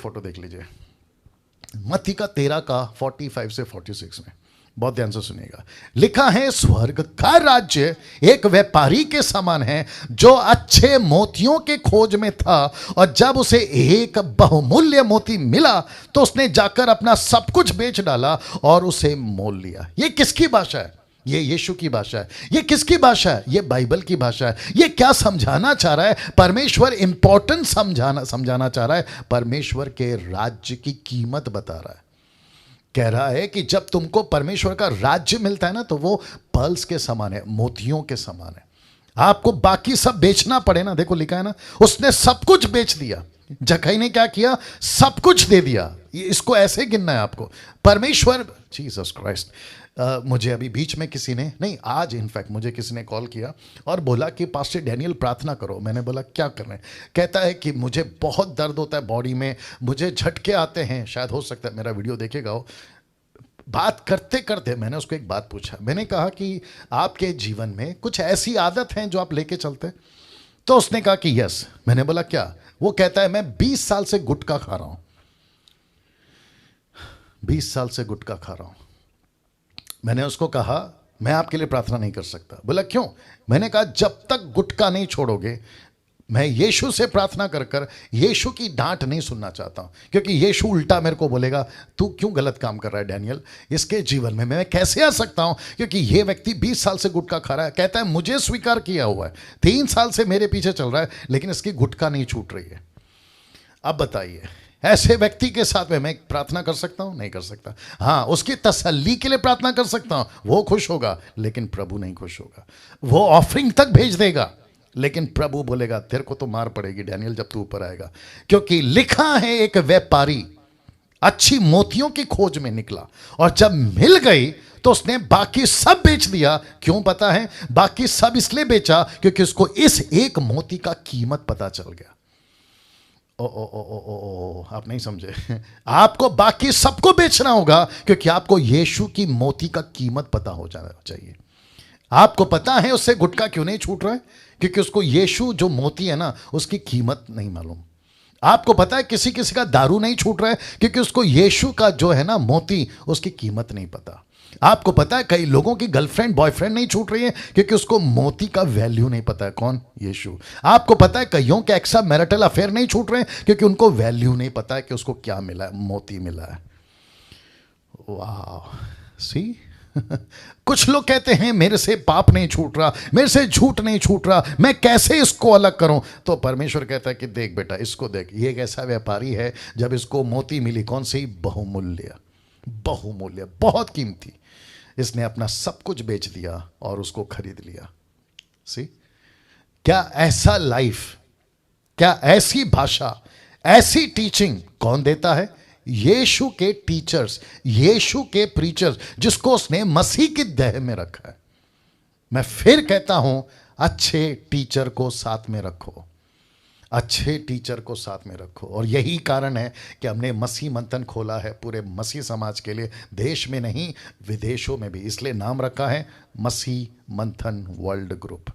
Photo देख लीजिए, मत्ती का 13 का 45 से 46 में, बहुत ध्यान से सुनिएगा। लिखा है, स्वर्ग का राज्य एक व्यापारी के समान है जो अच्छे मोतियों के खोज में था, और जब उसे एक बहुमूल्य मोती मिला तो उसने जाकर अपना सब कुछ बेच डाला और उसे मोल लिया। ये किसकी भाषा है? ये यीशु की भाषा है। ये किसकी भाषा है? ये बाइबल की भाषा है। ये क्या समझाना चाह रहा है? परमेश्वर इंपॉर्टेंट समझाना चाह रहा है। परमेश्वर के राज्य की कीमत बता रहा है। कह रहा है कि जब तुमको परमेश्वर का राज्य मिलता है ना, तो वो पर्ल्स के समान है, मोतियों के समान है। आपको बाकी सब बेचना पड़े ना, देखो लिखा है ना, उसने सब कुछ बेच दिया। जक्कई ने क्या किया? सब कुछ दे दिया। इसको ऐसे गिनना है आपको। परमेश्वर, जीसस क्राइस्ट, मुझे अभी बीच में किसी ने, नहीं आज इनफैक्ट मुझे किसी ने कॉल किया और बोला कि पास्टर डैनियल प्रार्थना करो। मैंने बोला क्या कर रहे हैं? कहता है कि मुझे बहुत दर्द होता है बॉडी में, मुझे झटके आते हैं। शायद हो सकता है मेरा वीडियो देखेगा वो। बात करते करते मैंने उसको एक बात पूछा। मैंने कहा कि आपके जीवन में कुछ ऐसी आदत हैं जो आप लेके चलते हैं? तो उसने कहा कि यस। मैंने बोला क्या? वो कहता है मैं 20 साल से गुटखा खा रहा हूं। 20 साल से गुटखा खा रहा हूं। मैंने उसको कहा मैं आपके लिए प्रार्थना नहीं कर सकता। बोला क्यों? मैंने कहा जब तक गुटखा नहीं छोड़ोगे, मैं यीशु से प्रार्थना कर कर यीशु की डांट नहीं सुनना चाहता हूं, क्योंकि यीशु उल्टा मेरे को बोलेगा तू क्यों गलत काम कर रहा है डैनियल, इसके जीवन में मैं कैसे आ सकता हूं, क्योंकि ये व्यक्ति 20 साल से गुटखा खा रहा है। कहता है मुझे स्वीकार किया हुआ है, 3 साल से मेरे पीछे चल रहा है, लेकिन इसकी गुटखा नहीं छूट रही है। अब बताइए, ऐसे व्यक्ति के साथ में मैं प्रार्थना कर सकता हूं? नहीं कर सकता। हाँ, उसकी तसल्ली के लिए प्रार्थना कर सकता हूं, वो खुश होगा, लेकिन प्रभु नहीं खुश होगा। वो ऑफरिंग तक भेज देगा, लेकिन प्रभु बोलेगा तेरे को तो मार पड़ेगी डैनियल जब तू ऊपर आएगा, क्योंकि लिखा है एक व्यापारी अच्छी मोतियों की खोज में निकला, और जब मिल गई तो उसने बाकी सब बेच दिया। क्यों पता है? बाकी सब इसलिए बेचा क्योंकि उसको इस एक मोती का कीमत पता चल गया। ओ, आप नहीं समझे। आपको बाकी सबको बेचना होगा क्योंकि आपको यीशु की मोती का कीमत पता हो जाना चाहिए। आपको पता है उससे गुटखा क्यों नहीं छूट रहा है? क्योंकि उसको यीशु जो मोती है ना, उसकी कीमत नहीं मालूम। आपको पता है किसी किसी का दारू नहीं छूट रहा है क्योंकि उसको यीशु का जो है ना मोती, उसकी कीमत नहीं पता। आपको पता है कई लोगों की गर्लफ्रेंड बॉयफ्रेंड नहीं छूट रही है क्योंकि उसको मोती का वैल्यू नहीं पता है। कौन? यीशु। आपको पता है कईयों के एक्स्ट्रा मैरिटल अफेयर नहीं छूट रहे हैं क्योंकि उनको वैल्यू नहीं पता है कि उसको क्या मिला है, मोती मिला है। वाह, सी। कुछ लोग कहते हैं मेरे से पाप नहीं छूट रहा, मेरे से झूठ नहीं छूट रहा, मैं कैसे इसको अलग करूं? तो परमेश्वर कहता है कि देख बेटा, इसको देख, ये एक ऐसा व्यापारी है, जब इसको मोती मिली, कौन सी? बहुमूल्य, बहुमूल्य, बहुत कीमती, इसने अपना सब कुछ बेच दिया और उसको खरीद लिया। सी, क्या ऐसा लाइफ, क्या ऐसी भाषा, ऐसी टीचिंग कौन देता है? यीशु के टीचर्स, यीशु के प्रीचर्स, जिसको उसने मसीह की देह में रखा है। मैं फिर कहता हूं, अच्छे टीचर को साथ में रखो, अच्छे टीचर को साथ में रखो। और यही कारण है कि हमने मसीह मंथन खोला है पूरे मसीह समाज के लिए, देश में नहीं विदेशों में भी। इसलिए नाम रखा है मसीह मंथन वर्ल्ड ग्रुप।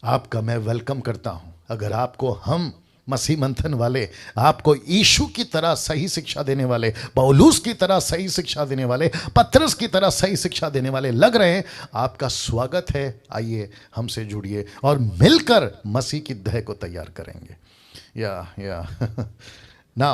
आपका मैं वेलकम करता हूं। अगर आपको हम मसीह मंथन वाले, आपको यीशु की तरह सही शिक्षा देने वाले, पौलुस की तरह सही शिक्षा देने वाले, पतरस की तरह सही शिक्षा देने वाले लग रहे हैं, आपका स्वागत है। आइए हमसे जुड़िए और मिलकर मसीह की देह को तैयार करेंगे। या ना